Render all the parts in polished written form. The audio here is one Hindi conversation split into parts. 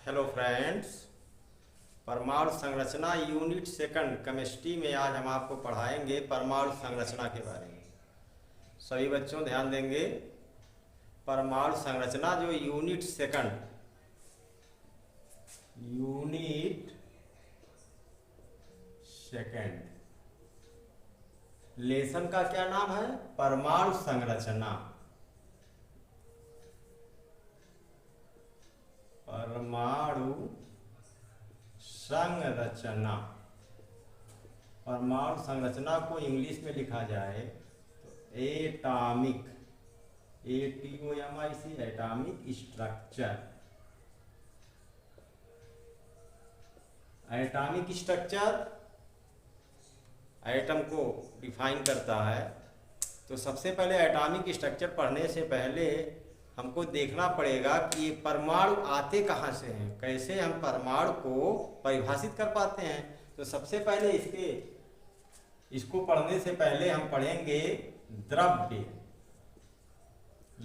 हेलो फ्रेंड्स, परमाणु संरचना यूनिट सेकंड केमिस्ट्री में आज हम आपको पढ़ाएंगे परमाणु संरचना के बारे में। सभी बच्चों ध्यान देंगे। परमाणु संरचना जो यूनिट सेकंड लेसन का क्या नाम है? परमाणु संरचना। परमाणु संरचना। परमाणु संरचना को इंग्लिश में लिखा जाए तो atomic, ATOMIC, atomic structure. Atomic structure atom को डिफाइन करता है। तो सबसे पहले एटॉमिक स्ट्रक्चर पढ़ने से पहले हमको देखना पड़ेगा कि ये परमाणु आते कहाँ से हैं, कैसे हम परमाणु को परिभाषित कर पाते हैं। तो सबसे पहले इसको पढ़ने से पहले हम पढ़ेंगे द्रव्य,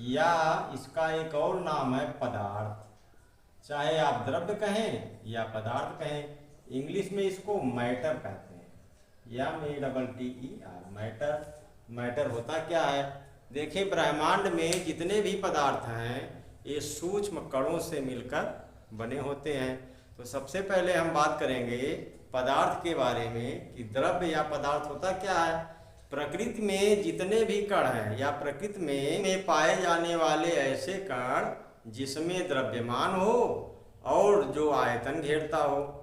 या इसका एक और नाम है पदार्थ। चाहे आप द्रव्य कहें या पदार्थ कहें, इंग्लिश में इसको मैटर कहते हैं, या METTER, मैटर। मैटर होता क्या है? देखिए, ब्रह्मांड में जितने भी पदार्थ हैं ये सूक्ष्म कणों से मिलकर बने होते हैं। तो सबसे पहले हम बात करेंगे पदार्थ के बारे में कि द्रव्य या पदार्थ होता क्या है। प्रकृति में जितने भी कण हैं या प्रकृति में पाए जाने वाले ऐसे कण जिसमें द्रव्यमान हो और जो आयतन घेरता हो,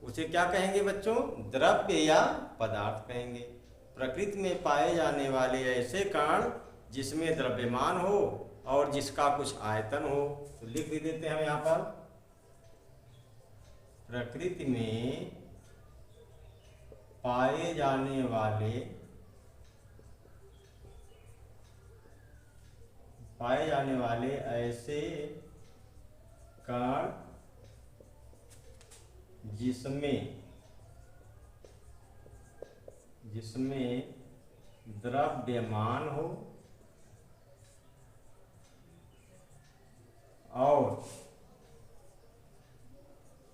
उसे क्या कहेंगे बच्चों? द्रव्य या पदार्थ कहेंगे। प्रकृति में पाए जाने वाले ऐसे कण जिसमें द्रव्यमान हो और जिसका कुछ आयतन हो। तो लिख भी देते हैं हम यहाँ पर, प्रकृति में पाए जाने वाले ऐसे कण जिसमें द्रव्यमान हो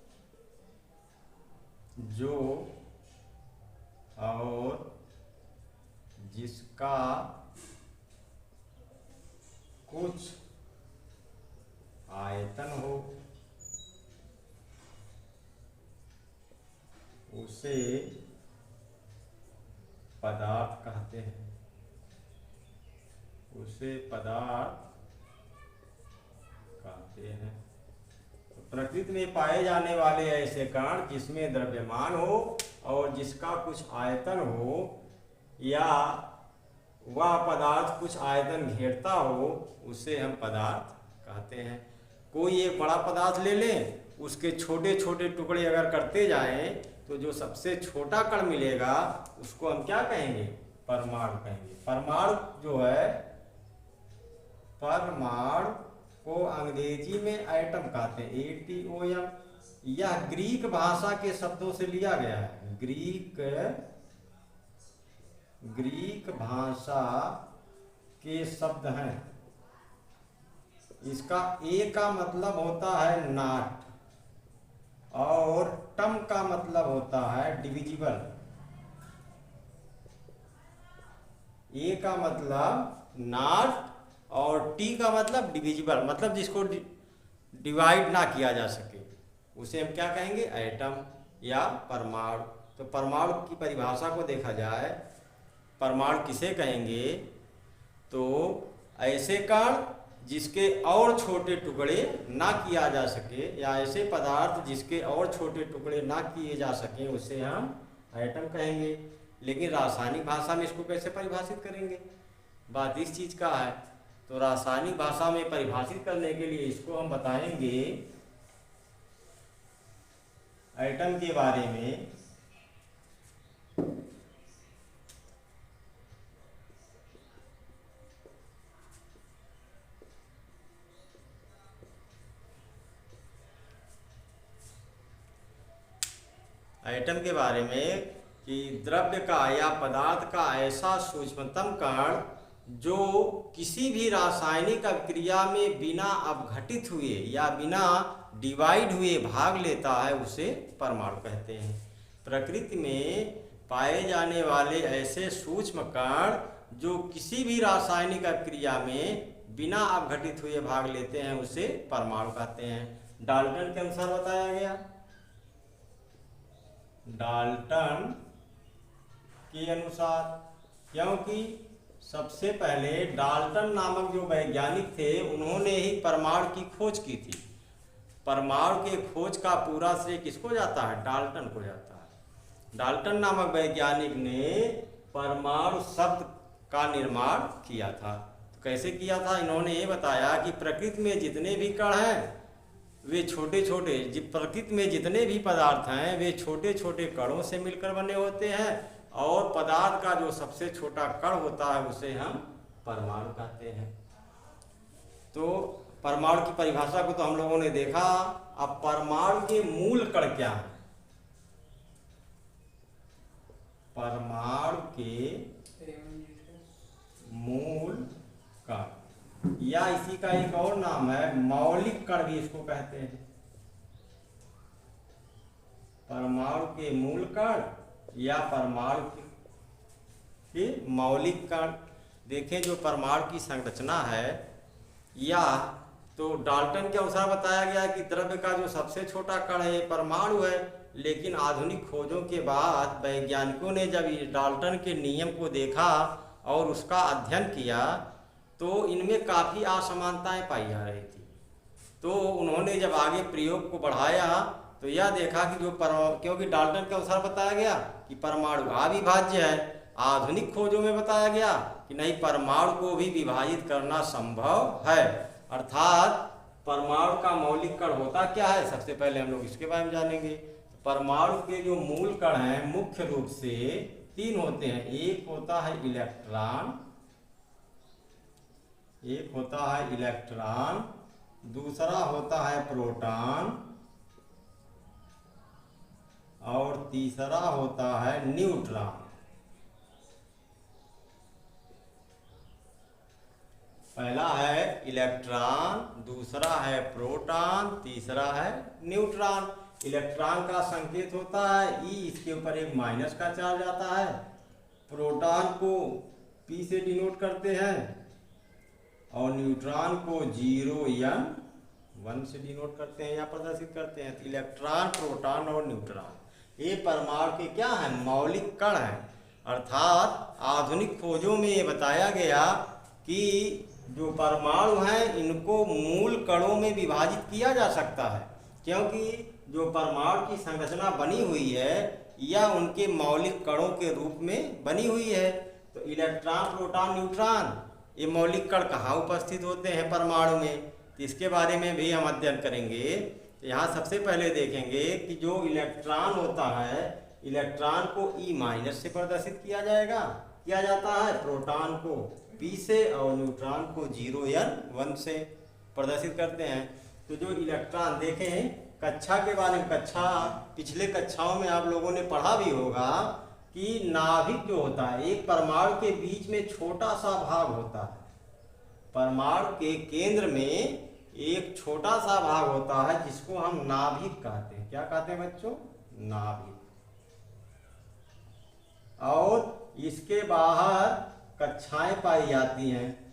और जिसका कुछ आयतन हो, उसे पदार्थ कहते हैं। तो प्रकृति में पाए जाने वाले ऐसे कण जिसमें द्रव्यमान हो और जिसका कुछ आयतन हो, या वह पदार्थ कुछ आयतन घेरता हो, उसे हम पदार्थ कहते हैं। कोई एक बड़ा पदार्थ ले लें, उसके छोटे छोटे टुकड़े अगर करते जाएं तो जो सबसे छोटा कण मिलेगा उसको हम क्या कहेंगे? परमाणु कहेंगे। परमाणु जो है, परमाणु को अंग्रेजी में एटम कहते हैं, ATOM। यह ग्रीक भाषा के शब्दों से लिया गया है। ग्रीक भाषा के शब्द हैं। इसका ए का मतलब होता है नॉट और टम का मतलब होता है डिविजिबल। ए का मतलब नॉट और टी का मतलब डिविजिबल, मतलब जिसको डिवाइड ना किया जा सके, उसे हम क्या कहेंगे? एटम या परमाणु। तो परमाणु की परिभाषा को देखा जाए, परमाणु किसे कहेंगे? तो ऐसे कण जिसके और छोटे टुकड़े ना किया जा सके, या ऐसे पदार्थ जिसके और छोटे टुकड़े ना किए जा सके, उसे हम एटम कहेंगे। लेकिन रासायनिक भाषा में इसको कैसे परिभाषित करेंगे? बात इस चीज़ का है। तो रासायनिक भाषा में परिभाषित करने के लिए इसको हम बताएंगे एटम के बारे में। एटम के बारे में कि द्रव्य का या पदार्थ का ऐसा सूक्ष्मतम कण जो किसी भी रासायनिक अभिक्रिया में बिना अपघटित हुए या बिना डिवाइड हुए भाग लेता है उसे परमाणु कहते हैं। प्रकृति में पाए जाने वाले ऐसे सूक्ष्म कण जो किसी भी रासायनिक अभिक्रिया में बिना अपघटित हुए भाग लेते हैं उसे परमाणु कहते हैं। डाल्टन के अनुसार बताया गया, डाल्टन के अनुसार, क्योंकि सबसे पहले डाल्टन नामक जो वैज्ञानिक थे उन्होंने ही परमाणु की खोज की थी। परमाणु के खोज का पूरा श्रेय किसको जाता है? डाल्टन को जाता है। डाल्टन नामक वैज्ञानिक ने परमाणु शब्द का निर्माण किया था। तो कैसे किया था? इन्होंने ये बताया कि प्रकृति में जितने भी कण हैं वे छोटे छोटे, प्रकृति में जितने भी पदार्थ हैं वे छोटे छोटे कणों से मिलकर बने होते हैं, और पदार्थ का जो सबसे छोटा कण होता है उसे हम परमाणु कहते हैं। तो परमाणु की परिभाषा को तो हम लोगों ने देखा। अब परमाणु के मूल कण क्या है? परमाणु के मूल कण, या इसी का एक और नाम है मौलिक कण भी इसको कहते हैं। परमाणु के मूल कण या परमाणु के मौलिक कण। देखें जो परमाणु की संरचना है, या तो डाल्टन के अनुसार बताया गया कि द्रव्य का जो सबसे छोटा कण है परमाणु है, लेकिन आधुनिक खोजों के बाद वैज्ञानिकों ने जब डाल्टन के नियम को देखा और उसका अध्ययन किया तो इनमें काफ़ी असमानताएं पाई जा रही थी। तो उन्होंने जब आगे प्रयोग को बढ़ाया तो यह देखा कि क्योंकि डाल्टन के अनुसार बताया गया कि परमाणु अविभाज्य है, आधुनिक खोजों में बताया गया कि नहीं, परमाणु को भी विभाजित करना संभव है। अर्थात परमाणु का मौलिक कण होता क्या है, सबसे पहले हम लोग इसके बारे में जानेंगे। परमाणु के जो मूल कण हैं मुख्य रूप से तीन होते हैं। एक होता है इलेक्ट्रॉन, दूसरा होता है प्रोटॉन, और तीसरा होता है न्यूट्रॉन। पहला है इलेक्ट्रॉन, दूसरा है प्रोटॉन, तीसरा है न्यूट्रॉन। इलेक्ट्रॉन का संकेत होता है E, इसके ऊपर एक माइनस का चार्ज आता है। प्रोटॉन को P से डिनोट करते हैं और न्यूट्रॉन को 0 या 1 से डिनोट करते हैं या प्रदर्शित करते हैं। तो इलेक्ट्रॉन, प्रोटॉन और न्यूट्रॉन ये परमाणु के क्या हैं? मौलिक कण हैं। अर्थात आधुनिक खोजों में ये बताया गया कि जो परमाणु हैं इनको मूल कणों में विभाजित किया जा सकता है, क्योंकि जो परमाणु की संरचना बनी हुई है या उनके मौलिक कणों के रूप में बनी हुई है। तो इलेक्ट्रॉन, प्रोटॉन, न्यूट्रॉन ये मौलिक कण कहाँ उपस्थित होते हैं परमाणु में, तो इसके बारे में भी हम अध्ययन करेंगे। तो यहाँ सबसे पहले देखेंगे कि जो इलेक्ट्रॉन होता है, इलेक्ट्रॉन को E- से प्रदर्शित किया जाता है, प्रोटॉन को P से और न्यूट्रॉन को 0 या 1 से प्रदर्शित करते हैं। तो जो इलेक्ट्रॉन देखें कक्षा के बारे में, पिछले कक्षाओं में आप लोगों ने पढ़ा भी होगा कि नाभिक जो होता है, एक परमाणु के बीच में छोटा सा भाग होता है। परमाणु के केंद्र में एक छोटा सा भाग होता है जिसको हम नाभिक कहते हैं। क्या कहते हैं बच्चों? नाभिक। और इसके बाहर कक्षाएं पाई जाती हैं।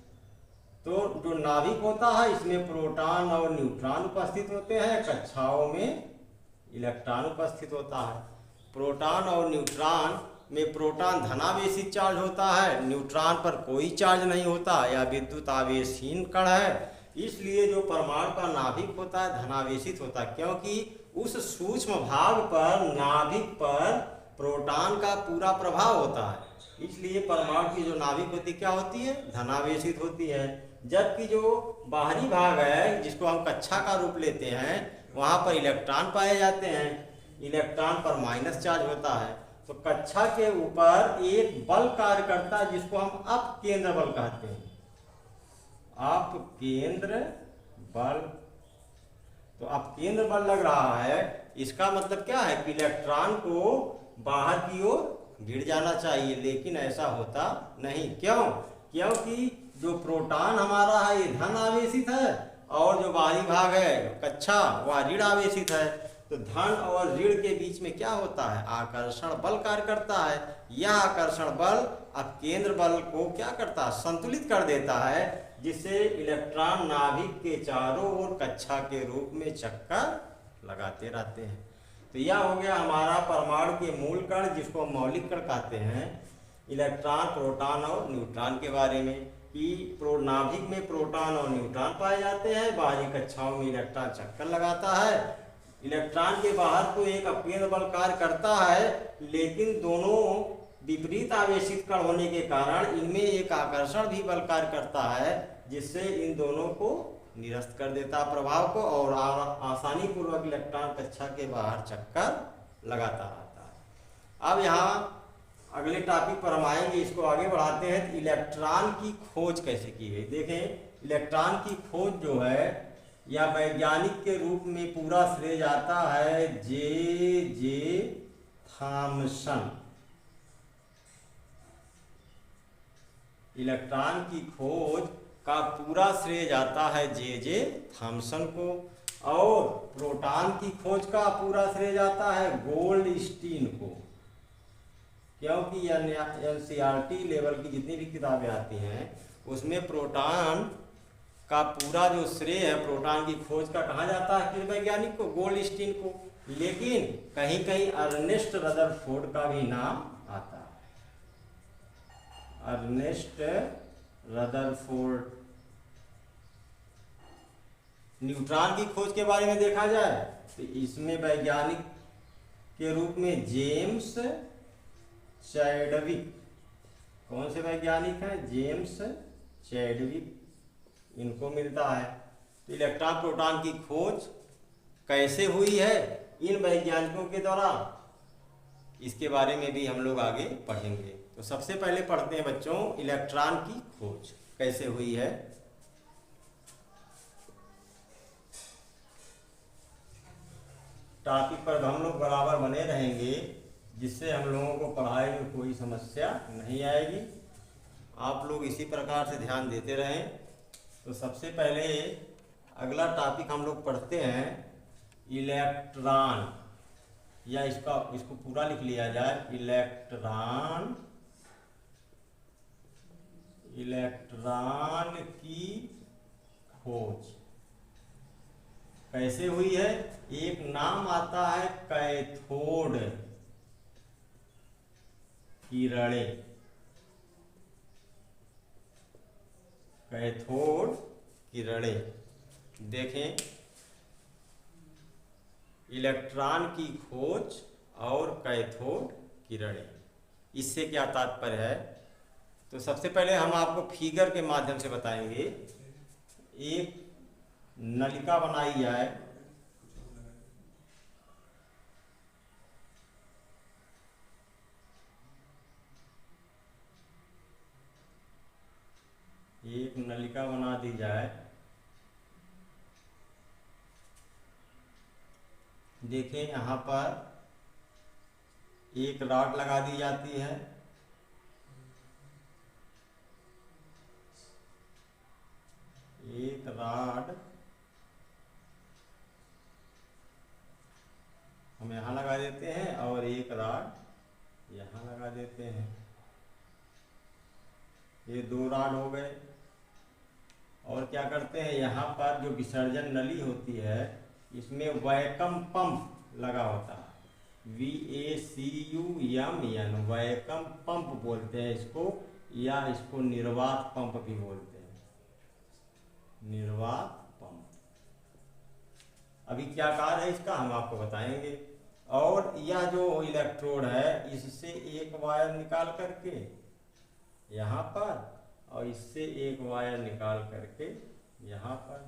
तो जो नाभिक होता है इसमें प्रोटॉन और न्यूट्रॉन उपस्थित होते हैं, कक्षाओं में इलेक्ट्रॉन उपस्थित होता है। प्रोटॉन और न्यूट्रॉन में प्रोटॉन धनावेशित चार्ज होता है, न्यूट्रॉन पर कोई चार्ज नहीं होता या विद्युत आवेशहीन कण है। इसलिए जो परमाणु का नाभिक होता है धनावेशित होता है, क्योंकि उस सूक्ष्म भाग पर, नाभिक पर प्रोटॉन का पूरा प्रभाव होता है। इसलिए परमाणु की जो नाभिक होती क्या होती है? धनावेशित होती है। जबकि जो बाहरी भाग है जिसको हम कक्षा का रूप लेते हैं वहाँ पर इलेक्ट्रॉन पाए जाते हैं। इलेक्ट्रॉन पर माइनस चार्ज होता है। तो कक्षा के ऊपर एक बल कार्य करता है जिसको हम अपकेंद्र बल कहते हैं। अपकेंद्र बल। तो अपकेंद्र बल लग रहा है, इसका मतलब क्या है कि इलेक्ट्रॉन को बाहर की ओर गिर जाना चाहिए, लेकिन ऐसा होता नहीं। क्यों? क्योंकि जो प्रोटॉन हमारा है ये धन आवेशित है, और जो बाहरी भाग है कक्षा वह ऋण आवेशित है। तो धन और ऋण के बीच में क्या होता है, आकर्षण बल कार्य करता है। यह आकर्षण बल अब केंद्र बल को क्या करता है, संतुलित कर देता है, जिससे इलेक्ट्रॉन नाभिक के चारों ओर कक्षा के रूप में चक्कर लगाते रहते हैं। तो यह हो गया हमारा परमाणु के मूल कण, जिसको मौलिक कण कहते हैं। इलेक्ट्रॉन, प्रोटॉन और न्यूट्रॉन के बारे में कि नाभिक में प्रोटॉन और न्यूट्रॉन पाए जाते हैं, बाहरी कक्षाओं में इलेक्ट्रॉन चक्कर लगाता है। इलेक्ट्रॉन के बाहर तो एक अकेंद्र बल कार्य करता है, लेकिन दोनों विपरीत आवेशित कण होने के कारण इनमें एक आकर्षण भी बल कार्य करता है, जिससे इन दोनों को निरस्त कर देता प्रभाव को, और आसानी पूर्वक इलेक्ट्रॉन कक्षा के बाहर चक्कर लगाता रहता है। अब यहाँ अगले टॉपिक पर हम आएंगे, इसको आगे बढ़ाते हैं। तो इलेक्ट्रॉन की खोज कैसे की गई, देखें। इलेक्ट्रॉन की खोज जो है या वैज्ञानिक के रूप में पूरा श्रेय जाता है जे थॉमसन। इलेक्ट्रॉन की खोज का पूरा श्रेय जाता है जे थॉमसन को, और प्रोटॉन की खोज का पूरा श्रेय जाता है गोल्डस्टीन को, क्योंकि एनसीईआरटी लेवल की जितनी भी किताबें आती हैं उसमें प्रोटॉन का पूरा जो श्रेय है प्रोटॉन की खोज का कहा जाता है किस वैज्ञानिक को, गोल्डस्टीन को। लेकिन कहीं कहीं अर्नेस्ट रदरफोर्ड का भी नाम आता है, अर्नेस्ट रदरफोर्ड। न्यूट्रॉन की खोज के बारे में देखा जाए तो इसमें वैज्ञानिक के रूप में जेम्स चैडविक, कौन से वैज्ञानिक हैं, जेम्स चैडविक, इनको मिलता है। तो इलेक्ट्रॉन प्रोटॉन की खोज कैसे हुई है इन वैज्ञानिकों के द्वारा, इसके बारे में भी हम लोग आगे पढ़ेंगे। तो सबसे पहले पढ़ते हैं बच्चों, इलेक्ट्रॉन की खोज कैसे हुई है। टॉपिक पर हम लोग बराबर बने रहेंगे, जिससे हम लोगों को पढ़ाई में कोई समस्या नहीं आएगी। आप लोग इसी प्रकार से ध्यान देते रहें। तो सबसे पहले अगला टॉपिक हम लोग पढ़ते हैं इलेक्ट्रॉन, या इसको पूरा लिख लिया जाए, इलेक्ट्रॉन की खोज कैसे हुई है। एक नाम आता है कैथोड किरणें, कैथोड किरणें। देखें, इलेक्ट्रॉन की खोज और कैथोड किरणें, इससे क्या तात्पर्य है। तो सबसे पहले हम आपको फिगर के माध्यम से बताएंगे। एक नलिका बनाई जाए, एक नलिका बना दी जाए। देखें, यहाँ पर एक रॉड लगा दी जाती है, एक रॉड हम यहाँ लगा देते हैं और एक रॉड यहाँ लगा देते हैं। ये दो रॉड हो गए। और क्या करते हैं, यहाँ पर जो विसर्जन नली होती है इसमें वैक्यूम पंप लगा होता है, VACUM, वैक्यूम पंप बोलते हैं इसको, या इसको निर्वात पंप भी बोलते हैं, निर्वात पंप। अभी क्या कार्य है इसका हम आपको बताएंगे। और यह जो इलेक्ट्रोड है इससे एक वायर निकाल करके यहाँ पर, और इससे एक वायर निकाल करके यहाँ पर,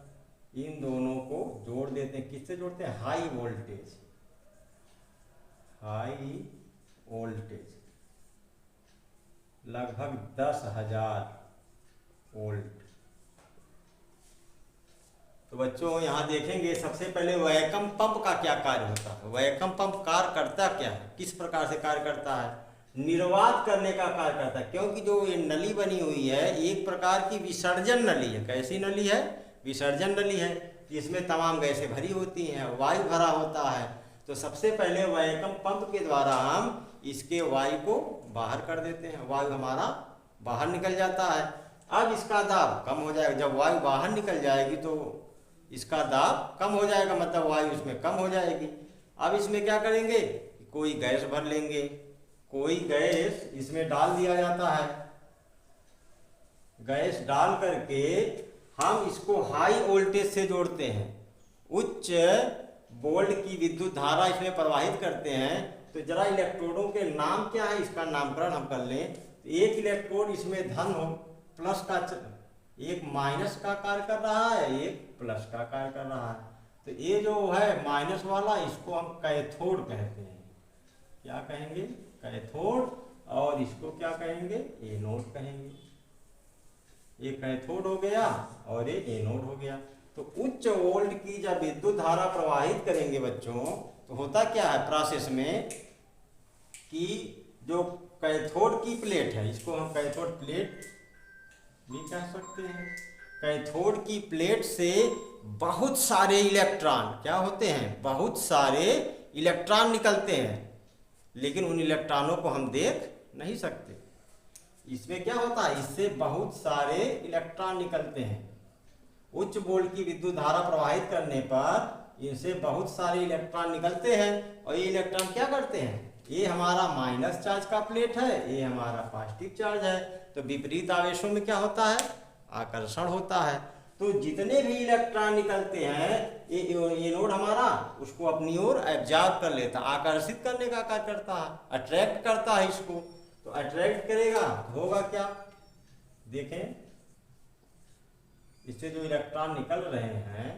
इन दोनों को जोड़ देते हैं। किससे जोड़ते हैं, हाई वोल्टेज, हाई वोल्टेज लगभग 10,000 वोल्ट। तो बच्चों यहाँ देखेंगे, सबसे पहले वैक्यूम पंप का क्या कार्य होता है। वैक्यूम पंप कार्य करता क्या है, किस प्रकार से कार्य करता है। निर्वात करने का कार्य करता है, क्योंकि जो ये नली बनी हुई है एक प्रकार की विसर्जन नली है। कैसी नली है? विसर्जन नली है। इसमें तमाम गैसें भरी होती हैं, वायु भरा होता है। तो सबसे पहले वैक्यूम पंप के द्वारा हम इसके वायु को बाहर कर देते हैं, वायु हमारा बाहर निकल जाता है। अब इसका दाब कम हो जाएगा। जब वायु बाहर निकल जाएगी तो इसका दाब कम हो जाएगा, मतलब वायु इसमें कम हो जाएगी। अब इसमें क्या करेंगे? कोई गैस भर लेंगे, कोई गैस इसमें डाल दिया जाता है। गैस डाल करके हम इसको हाई वोल्टेज से जोड़ते हैं, उच्च वोल्ट की विद्युत धारा इसमें प्रवाहित करते हैं। तो जरा इलेक्ट्रोडों के नाम क्या है, इसका नामकरण हम कर लें। तो एक इलेक्ट्रोड इसमें धन हो प्लस का, एक माइनस का कार्य कर रहा है, एक प्लस का कार्य कर रहा है। तो ये जो है माइनस वाला, इसको हम कैथोड कहते हैं। क्या कहेंगे? कैथोड। और इसको क्या कहेंगे? एनोड कहेंगे। ये कैथोड हो गया और ये एनोड हो गया। तो उच्च वोल्ट की जब विद्युत धारा प्रवाहित करेंगे बच्चों, तो होता क्या है प्रोसेस में कि जो कैथोड की प्लेट है, इसको हम कैथोड प्लेट भी कह सकते हैं। कैथोड की प्लेट से बहुत सारे इलेक्ट्रॉन क्या होते हैं? बहुत सारे इलेक्ट्रॉन निकलते हैं, लेकिन उन इलेक्ट्रॉनों को हम देख नहीं सकते। इसमें क्या होता है? इससे बहुत सारे इलेक्ट्रॉन निकलते हैं। उच्च वोल्ट की विद्युत धारा प्रवाहित करने पर इनसे बहुत सारे इलेक्ट्रॉन निकलते हैं। और ये इलेक्ट्रॉन क्या करते हैं? ये हमारा माइनस चार्ज का प्लेट है, ये हमारा पॉजिटिव चार्ज है। तो विपरीत आवेशों में क्या होता है? आकर्षण होता है। तो जितने भी इलेक्ट्रॉन निकलते हैं ये नोड हमारा उसको अपनी ओर एब्जॉर्ब कर लेता है, आकर्षित करने का कार्य करता है, अट्रैक्ट करता है इसको। तो अट्रैक्ट करेगा तो होगा क्या? देखें, इससे जो इलेक्ट्रॉन निकल रहे हैं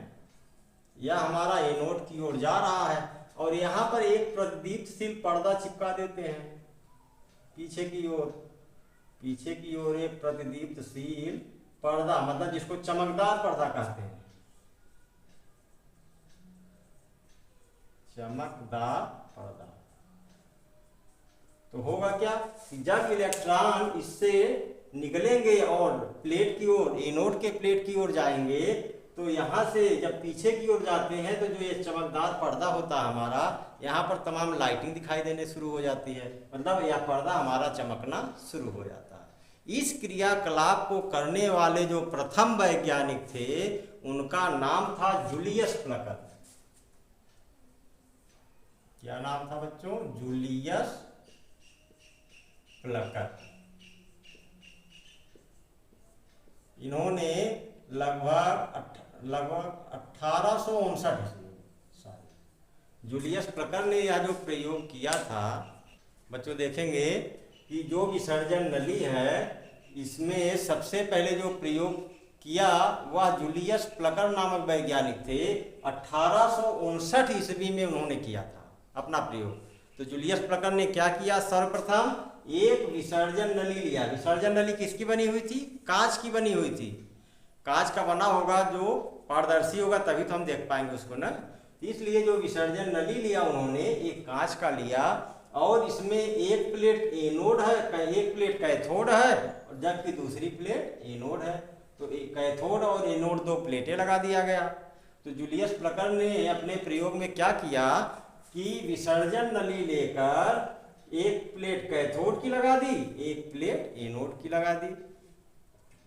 यह हमारा एनोड की ओर जा रहा है, और यहाँ पर एक प्रदीप्तशील पर्दा चिपका देते हैं पीछे की ओर। पीछे की ओर एक प्रदीप्तशील पर्दा, मतलब जिसको चमकदार पर्दा कहते हैं, चमकदार पर्दा। तो होगा क्या कि जब इलेक्ट्रॉन इससे निकलेंगे और प्लेट की ओर, एनोड के प्लेट की ओर जाएंगे, तो यहाँ से जब पीछे की ओर जाते हैं तो जो ये चमकदार पर्दा होता है हमारा, यहाँ पर तमाम लाइटिंग दिखाई देने शुरू हो जाती है, मतलब यह पर्दा हमारा चमकना शुरू हो जाता है। इस क्रियाकलाप को करने वाले जो प्रथम वैज्ञानिक थे उनका नाम था जूलियस प्लकर। क्या नाम था बच्चों? Julius Plucker. इन्होंने लगभग 1859 जूलियस प्लकर ने यह जो प्रयोग किया था बच्चों, देखेंगे कि जो विसर्जन नली है इसमें सबसे पहले जो प्रयोग किया वह जूलियस प्लकर नामक वैज्ञानिक थे। 1859 ईस्वी में उन्होंने किया था अपना प्रयोग। तो जूलियस प्लकर ने क्या किया? सर्वप्रथम एक विसर्जन नली लिया। विसर्जन नली किसकी बनी हुई थी? कांच की बनी हुई थी। कांच का बना होगा जो पारदर्शी होगा तभी तो हम देख पाएंगे उसको ना। इसलिए जो विसर्जन नली लिया उन्होंने एक कांच का लिया, और इसमें एक प्लेट एनोड है, एक प्लेट कैथोड है, और जबकि दूसरी प्लेट एनोड है। तो कैथोड और एनोड दो प्लेटें लगा दिया गया। तो जूलियस प्लकर ने अपने प्रयोग में क्या किया कि विसर्जन नली लेकर एक प्लेट कैथोड की लगा दी, एक प्लेट एनोड की लगा दी।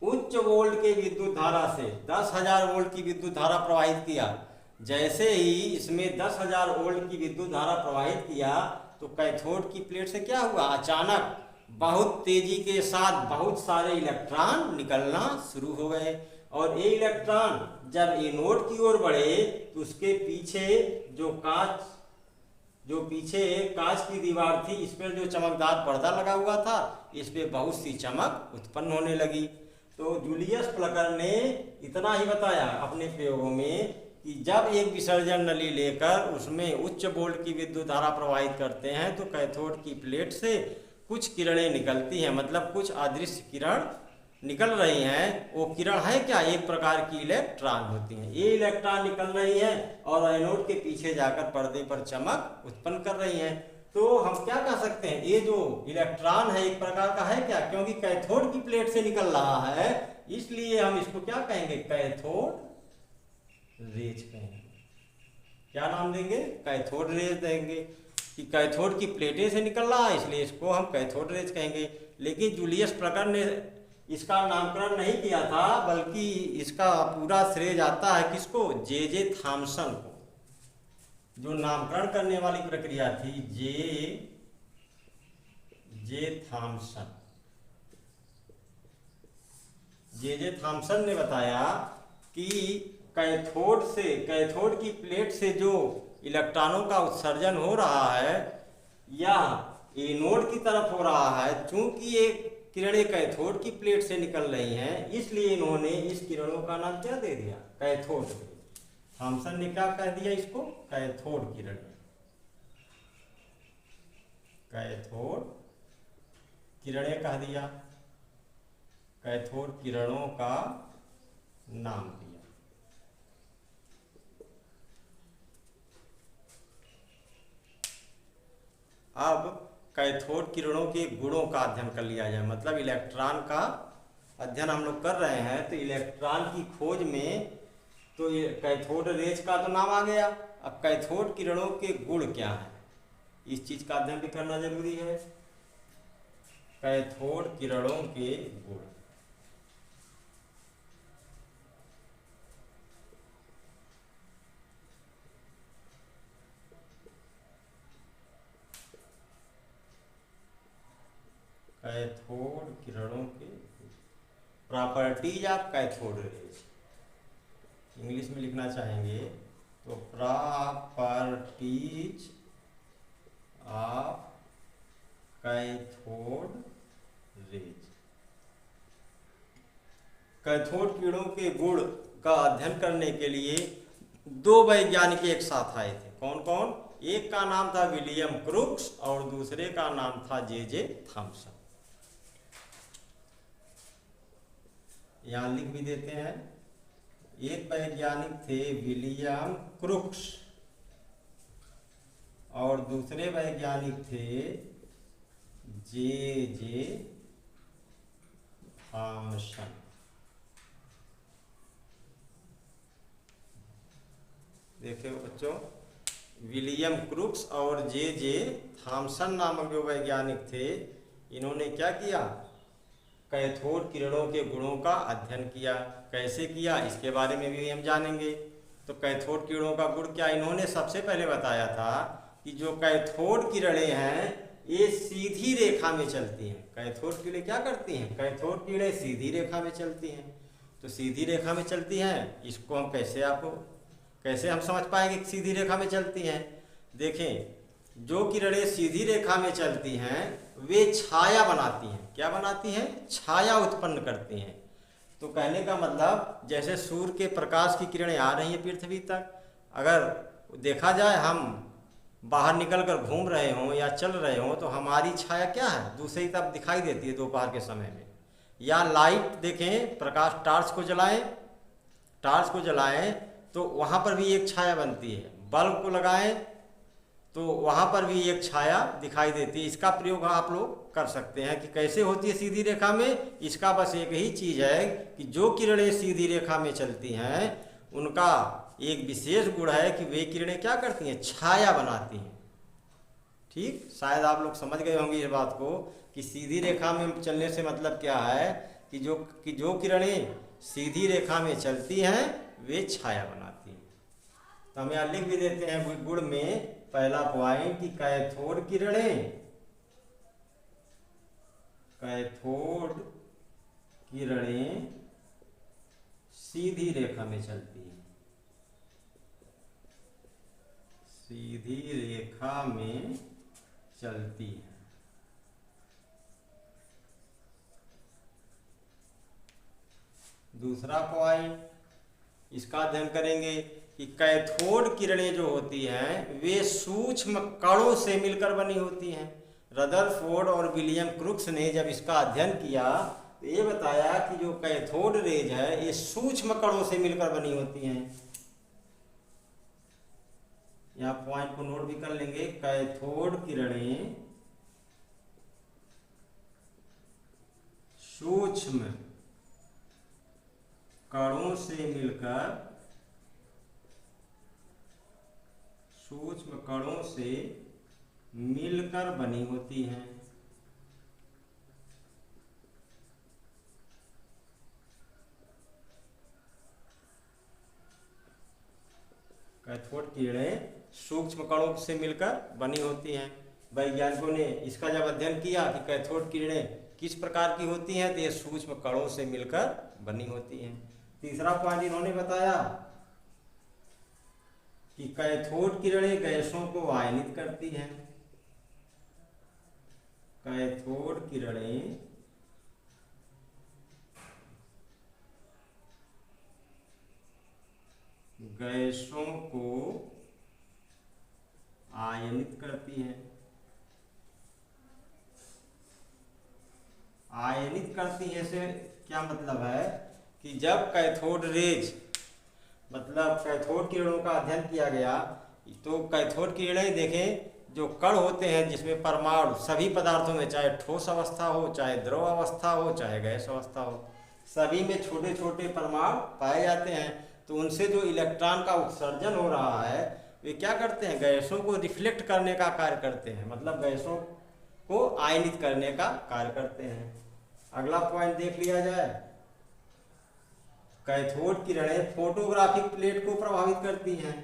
उच्च वोल्ट के विद्युत धारा से 10,000 वोल्ट की विद्युत धारा प्रवाहित किया। जैसे ही इसमें 10,000 वोल्ट की विद्युत धारा प्रवाहित किया तो कैथोड की प्लेट से क्या हुआ? अचानक बहुत तेजी के साथ बहुत सारे इलेक्ट्रॉन निकलना शुरू हो गए, और ये इलेक्ट्रॉन जब एनोड की ओर बढ़े तो उसके पीछे जो पीछे कांच की दीवार थी, इस पर जो चमकदार पर्दा लगा हुआ था, इस पे बहुत सी चमक उत्पन्न होने लगी। तो जूलियस प्लकर ने इतना ही बताया अपने प्रयोगों में कि जब एक विसर्जन नली लेकर उसमें उच्च वोल्ट की विद्युत धारा प्रवाहित करते हैं तो कैथोड की प्लेट से कुछ किरणें निकलती हैं, मतलब कुछ अदृश्य किरण निकल रही हैं। वो किरण है क्या? एक प्रकार की इलेक्ट्रॉन होती हैं। ये इलेक्ट्रॉन निकल रही है और एनोड के पीछे जाकर पर्दे पर चमक उत्पन्न कर रही हैं। तो हम क्या कह सकते हैं, ये जो इलेक्ट्रॉन है एक प्रकार का है क्या, क्योंकि कैथोड की प्लेट से निकल रहा है, इसलिए हम इसको क्या कहेंगे, कैथोड रेज कहेंगे। क्या नाम देंगे, कैथोड रेज देंगे, कि कैथोड की प्लेटें से निकल रहा है इसलिए इसको हम कैथोड रेज कहेंगे। लेकिन जूलियस प्रकर ने इसका नामकरण नहीं किया था, बल्कि इसका पूरा श्रेय जाता है किसको, जे थॉमसन को। जो नामकरण करने वाली प्रक्रिया थी जे थॉमसन, जे थॉमसन ने बताया कि कैथोड की प्लेट से जो इलेक्ट्रॉनों का उत्सर्जन हो रहा है या एनोड की तरफ हो रहा है, चूंकि ये किरणें कैथोड की प्लेट से निकल रही हैं, इसलिए इन्होंने इस किरणों का नाम क्या दे दिया, कैथोड। थॉमसन ने क्या कह दिया इसको, कैथोड किरण, कैथोड किरणें कह दिया, कैथोड किरणों का नाम दिया। अब कैथोड किरणों के गुणों का अध्ययन कर लिया जाए, मतलब इलेक्ट्रॉन का अध्ययन हम लोग कर रहे हैं, तो इलेक्ट्रॉन की खोज में तो ये कैथोड रेज का तो नाम आ गया। अब कैथोड किरणों के गुण क्या हैं, इस चीज का अध्ययन भी करना जरूरी है। कैथोड किरणों के गुण, कैथोड किरणों के properties of cathode rays, English में लिखना चाहेंगे तो properties of cathode rays. Cathode किरणों के गुण का अध्ययन करने के लिए दो वैज्ञानिक एक साथ आए थे। कौन कौन, एक का नाम था विलियम क्रुक्स और दूसरे का नाम था जे थॉमसन। यहां लिख भी देते हैं, एक वैज्ञानिक थे विलियम क्रुक्स और दूसरे वैज्ञानिक थे जे थॉमसन। देखिए बच्चों, विलियम क्रुक्स और जे थॉमसन नामक जो वैज्ञानिक थे, इन्होंने क्या किया, कैथोड किरणों के गुणों का अध्ययन किया। कैसे किया, इसके बारे में भी हम जानेंगे। तो कैथोड किरणों का गुण क्या, इन्होंने सबसे पहले बताया था कि जो कैथोड किरणें हैं ये सीधी रेखा में चलती हैं। कैथोड किरणें क्या करती हैं, कैथोड किरणें सीधी रेखा में चलती हैं। तो सीधी रेखा में चलती हैं, इसको हम कैसे हम समझ पाएंगे कि सीधी रेखा में चलती हैं। देखें, जो किरणें सीधी रेखा में चलती हैं वे छाया बनाती हैं। क्या बनाती हैं, छाया उत्पन्न करती हैं। तो कहने का मतलब, जैसे सूर्य के प्रकाश की किरणें आ रही हैं पृथ्वी तक, अगर देखा जाए हम बाहर निकलकर घूम रहे हों या चल रहे हों तो हमारी छाया क्या है, दूसरी तरफ दिखाई देती है दोपहर के समय में। या लाइट देखें, प्रकाश टार्च को जलाएं तो वहाँ पर भी एक छाया बनती है। बल्ब को लगाएं तो वहाँ पर भी एक छाया दिखाई देती है। इसका प्रयोग आप लोग कर सकते हैं कि कैसे होती है सीधी रेखा में। इसका बस एक ही चीज़ है कि जो किरणें सीधी रेखा में चलती हैं उनका एक विशेष गुण है कि वे किरणें क्या करती हैं, छाया बनाती हैं। ठीक, शायद आप लोग समझ गए होंगे इस बात को कि सीधी रेखा में चलने से मतलब क्या है कि जो किरणें सीधी रेखा में चलती हैं वे छाया बनाती हैं। तो हम यहाँ लिख भी देते हैं गुण में पहला पॉइंट कि कैथोड किरणें सीधी रेखा में चलती हैं, सीधी रेखा में चलती है। दूसरा पॉइंट इसका अध्ययन करेंगे कि कैथोड किरणें जो होती हैं वे सूक्ष्म कणों से मिलकर बनी होती हैं। रदरफोर्ड और विलियम क्रुक्स ने जब इसका अध्ययन किया तो ये बताया कि जो कैथोड रेज है ये सूक्ष्म कणों से मिलकर बनी होती हैं। यहाँ पॉइंट को नोट भी कर लेंगे। कैथोड किरणें सूक्ष्म कणों से मिलकर बनी होती हैं। कैथोड किरणें सूक्ष्म कणों से मिलकर बनी होती हैं। वैज्ञानिकों ने इसका जब अध्ययन किया कि कैथोड किरणें किस प्रकार की होती हैं, तो ये सूक्ष्म कणों से मिलकर बनी होती हैं। तीसरा पॉइंट इन्होंने बताया कि कैथोड किरणें गैसों को आयनित करती हैं। कैथोड किरणें गैसों को आयनित करती हैं। आयनित करती है से क्या मतलब है कि जब कैथोड रेज मतलब कैथोड किरणों का अध्ययन किया गया, तो कैथोड किरणें देखें, जो कण होते हैं जिसमें परमाणु सभी पदार्थों में, चाहे ठोस अवस्था हो, चाहे द्रव अवस्था हो, चाहे गैस अवस्था हो, सभी में छोटे छोटे परमाणु पाए जाते हैं। तो उनसे जो इलेक्ट्रॉन का उत्सर्जन हो रहा है, वे क्या करते हैं, गैसों को रिफ्लेक्ट करने का कार्य करते हैं, मतलब गैसों को आयनित करने का कार्य करते हैं। अगला पॉइंट देख लिया जाए। कैथोड किरणें फोटोग्राफिक प्लेट को प्रभावित करती हैं।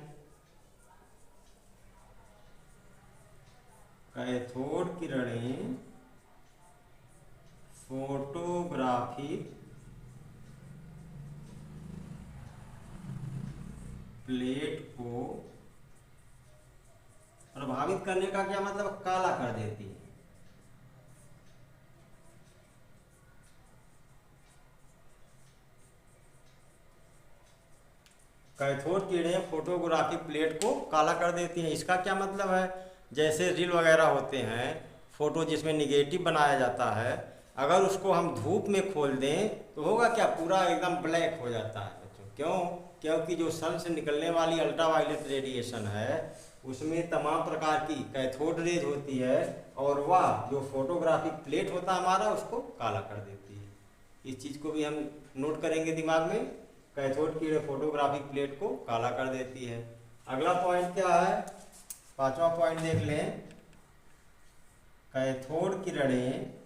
कैथोड किरणें फोटोग्राफिक प्लेट को प्रभावित करने का क्या मतलब, काला कर देती है। कैथोड किरणें फोटोग्राफिक प्लेट को काला कर देती हैं। इसका क्या मतलब है, जैसे रील वगैरह होते हैं, फोटो जिसमें निगेटिव बनाया जाता है, अगर उसको हम धूप में खोल दें तो होगा क्या, पूरा एकदम ब्लैक हो जाता है बच्चों। क्यों? क्योंकि जो सन से निकलने वाली अल्ट्रावायलेट रेडिएशन है, उसमें तमाम प्रकार की कैथोड रेज होती है, और वह जो फोटोग्राफिक प्लेट होता है हमारा, उसको काला कर देती है। इस चीज़ को भी हम नोट करेंगे दिमाग में। कैथोड किरणें फोटोग्राफिक प्लेट को काला कर देती है। अगला पॉइंट क्या है, पांचवा पॉइंट देख लें। कैथोड किरणें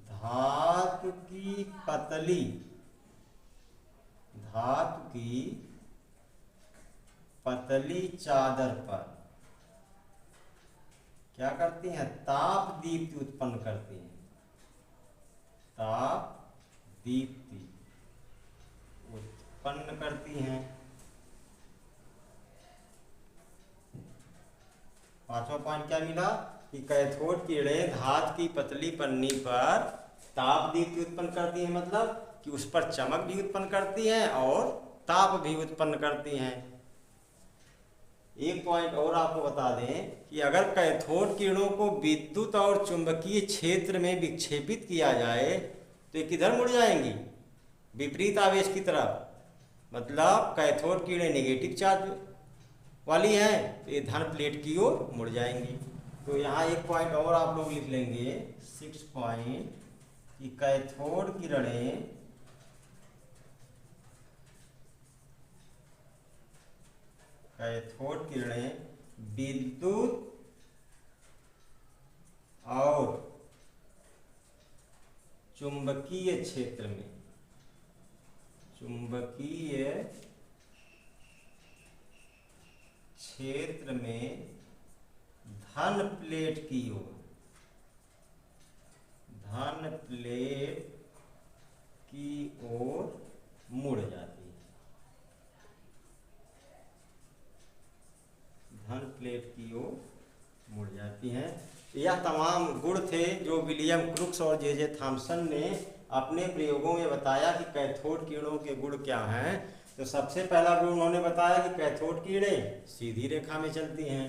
धातु की पतली चादर पर क्या करती हैं, ताप दीप्ति उत्पन्न करती हैं। ताप दीप्ति उत्पन्न करती हैं। पांचवा पॉइंट क्या मिला कि कैथोड किरणें धातु की पतली पन्नी पर ताप दीप्ति उत्पन्न करती हैं, मतलब कि उस पर चमक भी उत्पन्न करती हैं और ताप भी उत्पन्न करती हैं। एक पॉइंट और आपको बता दें कि अगर कैथोड किरणों को विद्युत और चुंबकीय क्षेत्र में विक्षेपित किया जाए तो ये किधर मुड़ जाएंगी, विपरीत आवेश की तरफ। मतलब कैथोड किरणें नेगेटिव चार्ज वाली हैं, तो ये धन प्लेट की ओर मुड़ जाएंगी। तो यहाँ एक पॉइंट और आप लोग लिख लेंगे, 6 पॉइंट, कि कैथोड किरणें विद्युत और चुंबकीय क्षेत्र में धन प्लेट की ओर मुड़ जाती है। धन प्लेट की ओर मुड़ जाती हैं। यह तमाम गुण थे जो विलियम क्रुक्स और जे थॉमसन ने अपने प्रयोगों में बताया कि कैथोड किरणों के गुण क्या हैं। तो सबसे पहला गुण उन्होंने बताया कि कैथोड किरणें सीधी रेखा में चलती हैं।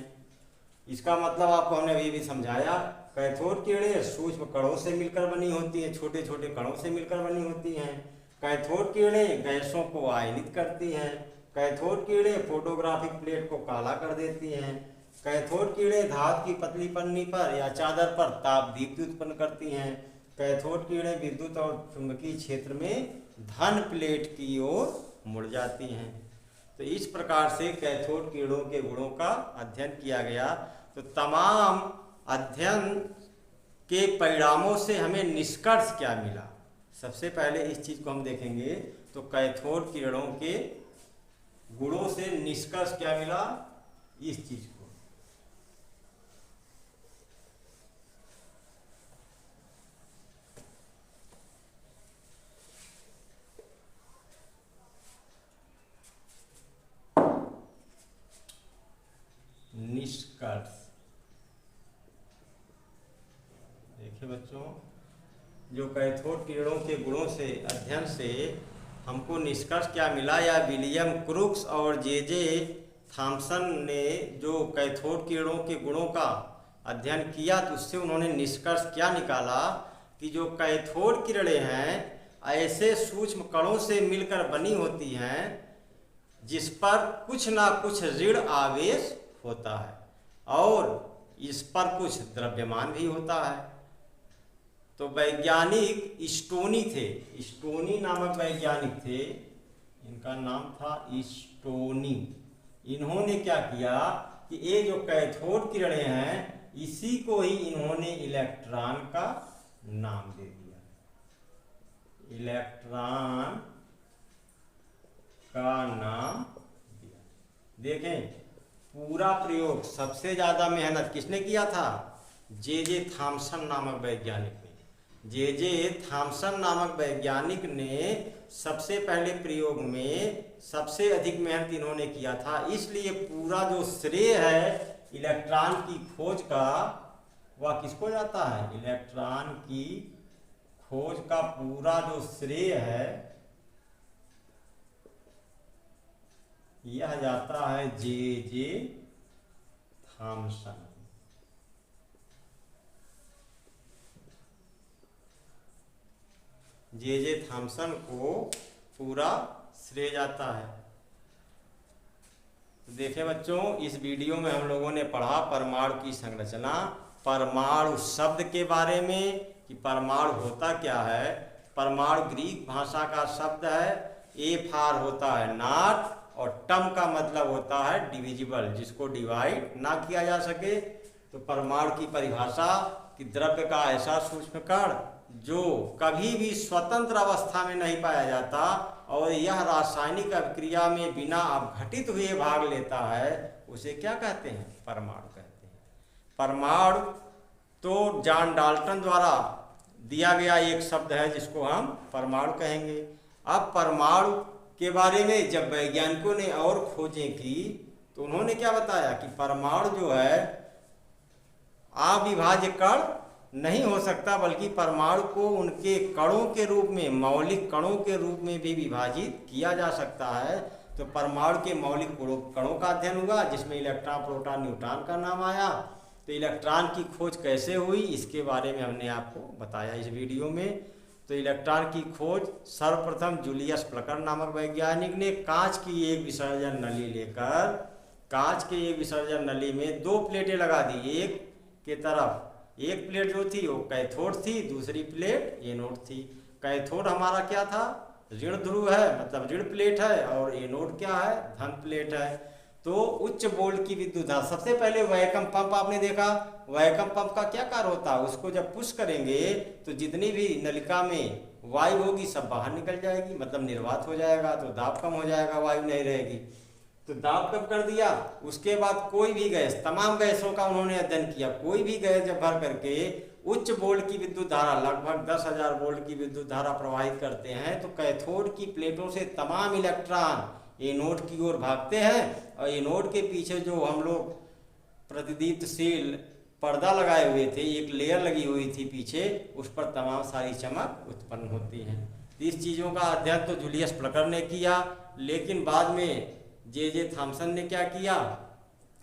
इसका मतलब आपको हमने अभी भी समझाया कैथोड किरणें सूक्ष्म कणों से मिलकर बनी होती हैं, छोटे छोटे कणों से मिलकर बनी होती हैं। कैथोड किरणें गैसों को आयनित करती हैं। कैथोड किरणें फोटोग्राफिक प्लेट को काला कर देती हैं। कैथोड किरणें धातु की पतली पन्नी पर या चादर पर ताप दीप्ति उत्पन्न करती हैं। कैथोड किरणें विद्युत और चुंबकीय क्षेत्र में धन प्लेट की ओर मुड़ जाती हैं। तो इस प्रकार से कैथोड किरणों के गुणों का अध्ययन किया गया। तो तमाम अध्ययन के परिणामों से हमें निष्कर्ष क्या मिला, सबसे पहले इस चीज को हम देखेंगे। तो कैथोड किरणों के गुणों से निष्कर्ष क्या मिला, इस चीज को। निष्कर्ष देखिए बच्चों, जो कैथोड किरणों के गुणों से अध्ययन से हमको निष्कर्ष क्या मिला, या विलियम क्रूक्स और जे थॉमसन ने जो कैथोड किरणों के गुणों का अध्ययन किया, तो उससे उन्होंने निष्कर्ष क्या निकाला कि जो कैथोड किरणें हैं ऐसे सूक्ष्म कणों से मिलकर बनी होती हैं जिस पर कुछ ना कुछ ऋण आवेश होता है और इस पर कुछ द्रव्यमान भी होता है। तो वैज्ञानिक स्टोनी थे, स्टोनी नामक वैज्ञानिक थे, इनका नाम था स्टोनी। इन्होंने क्या किया कि ये जो कैथोड किरणें हैं इसी को ही इन्होंने इलेक्ट्रॉन का नाम दे दिया। इलेक्ट्रॉन का नाम दिया। देखें, पूरा प्रयोग सबसे ज्यादा मेहनत किसने किया था, जे थॉमसन नामक वैज्ञानिक ने। जे थॉमसन नामक वैज्ञानिक ने सबसे पहले प्रयोग में सबसे अधिक मेहनत इन्होंने किया था, इसलिए पूरा जो श्रेय है इलेक्ट्रॉन की खोज का वह किसको जाता है, इलेक्ट्रॉन की खोज का पूरा जो श्रेय है यह जाता है जे थॉमसन। जे थॉमसन को पूरा श्रेय जाता है। तो देखें बच्चों, इस वीडियो में हम लोगों ने पढ़ा परमाणु की संरचना, परमाणु शब्द के बारे में कि परमाणु होता क्या है। परमाणु ग्रीक भाषा का शब्द है, ए फार होता है नॉट और टम का मतलब होता है डिविजिबल, जिसको डिवाइड ना किया जा सके। तो परमाणु की परिभाषा कि द्रव्य का ऐसा सूक्ष्म कण जो कभी भी स्वतंत्र अवस्था में नहीं पाया जाता और यह रासायनिक अभिक्रिया में बिना अपघटित हुए भाग लेता है, उसे क्या कहते हैं, परमाणु कहते हैं। परमाणु तो जॉन डाल्टन द्वारा दिया गया एक शब्द है जिसको हम परमाणु कहेंगे। अब परमाणु के बारे में जब वैज्ञानिकों ने और खोजें की तो उन्होंने क्या बताया कि परमाणु जो है अविभाज्य कण नहीं हो सकता, बल्कि परमाणु को उनके कणों के रूप में, मौलिक कणों के रूप में भी विभाजित किया जा सकता है। तो परमाणु के मौलिक कणों का अध्ययन हुआ जिसमें इलेक्ट्रॉन, प्रोटॉन, न्यूट्रॉन का नाम आया। तो इलेक्ट्रॉन की खोज कैसे हुई इसके बारे में हमने आपको बताया इस वीडियो में। तो इलेक्ट्रॉन की खोज सर्वप्रथम जूलियस प्लकर नामक वैज्ञानिक ने कांच की एक विसर्जन नली लेकर, कांच के एक विसर्जन नली में दो प्लेटें लगा दी। एक के तरफ एक प्लेट जो थी वो कैथोड थी, दूसरी प्लेट एनोड थी। कैथोड हमारा क्या था, ऋण ध्रुव है, मतलब ऋण प्लेट है, और एनोड क्या है, धन प्लेट है। तो उच्च वोल्ट की विद्युत धारा, सबसे पहले वैक्यूम पंप आपने देखा, वैक्यूम पंप का क्या कार्य होता है, उसको जब पुश करेंगे तो जितनी भी नलिका में वायु होगी सब बाहर निकल जाएगी, मतलब निर्वात हो जाएगा, तो दाब कम हो जाएगा, वायु नहीं रहेगी। तो दाब कम कर दिया, उसके बाद कोई भी गैस, तमाम गैसों का उन्होंने अध्ययन किया, कोई भी गैस जब भर करके उच्च वोल्ट की विद्युत धारा, लगभग 10,000 वोल्ट की विद्युत धारा प्रवाहित करते हैं, तो कैथोड की प्लेटों से तमाम इलेक्ट्रॉन एनोड की ओर भागते हैं, और एनोड के पीछे जो हम लोग प्रतिदीप्तशील पर्दा लगाए हुए थे, एक लेयर लगी हुई थी पीछे, उस पर तमाम सारी चमक उत्पन्न होती है। इस चीज़ों का अध्ययन तो जूलियस प्लकर ने किया, लेकिन बाद में जे थॉमसन ने क्या किया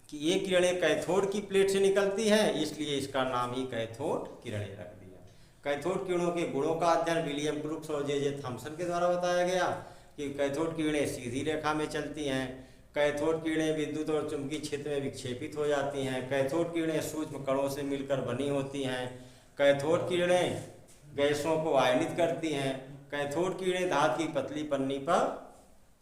कि ये किरणें कैथोड की प्लेट से निकलती हैं, इसलिए इसका नाम ही कैथोड किरणें रख दिया। कैथोड किरणों के गुणों का अध्ययन विलियम क्रूक्स और जे थॉमसन के द्वारा बताया गया कि कैथोड किरणें सीधी रेखा में चलती हैं, कैथोड किरणें विद्युत और चुंबकीय क्षेत्र में विक्षेपित हो जाती हैं, कैथोड किरणें सूक्ष्म कणों से मिलकर बनी होती हैं, कैथोड किरणें गैसों को आयनित करती हैं, कैथोड किरणें धातु की पतली पन्नी पर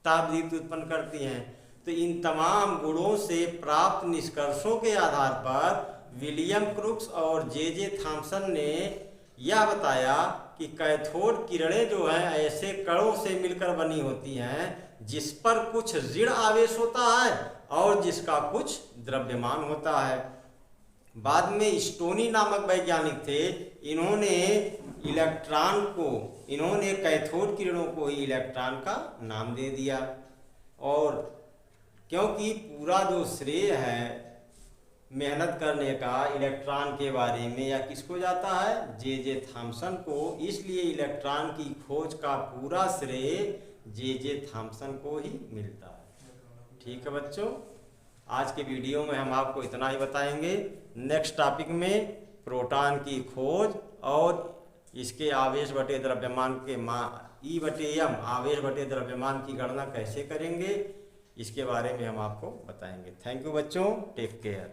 तापदीप्ति उत्पन्न करती हैं। तो इन तमाम गुणों से प्राप्त निष्कर्षों के आधार पर विलियम क्रूक्स और जे थॉमसन ने यह बताया कि कैथोड किरणें जो हैं ऐसे कणों से मिलकर बनी होती हैं जिस पर कुछ ऋण आवेश होता है और जिसका कुछ द्रव्यमान होता है। बाद में स्टोनी नामक वैज्ञानिक थे, इन्होंने कैथोड किरणों को ही इलेक्ट्रॉन का नाम दे दिया। और क्योंकि पूरा जो श्रेय है मेहनत करने का इलेक्ट्रॉन के बारे में या किसको जाता है, जे थॉमसन को, इसलिए इलेक्ट्रॉन की खोज का पूरा श्रेय जे थॉमसन को ही मिलता है। ठीक है बच्चों, आज के वीडियो में हम आपको इतना ही बताएंगे। नेक्स्ट टॉपिक में प्रोटॉन की खोज और इसके आवेश बटे द्रव्यमान के E/m आवेश बटे द्रव्यमान की गणना कैसे करेंगे, इसके बारे में हम आपको बताएंगे। थैंक यू बच्चों, टेक केयर।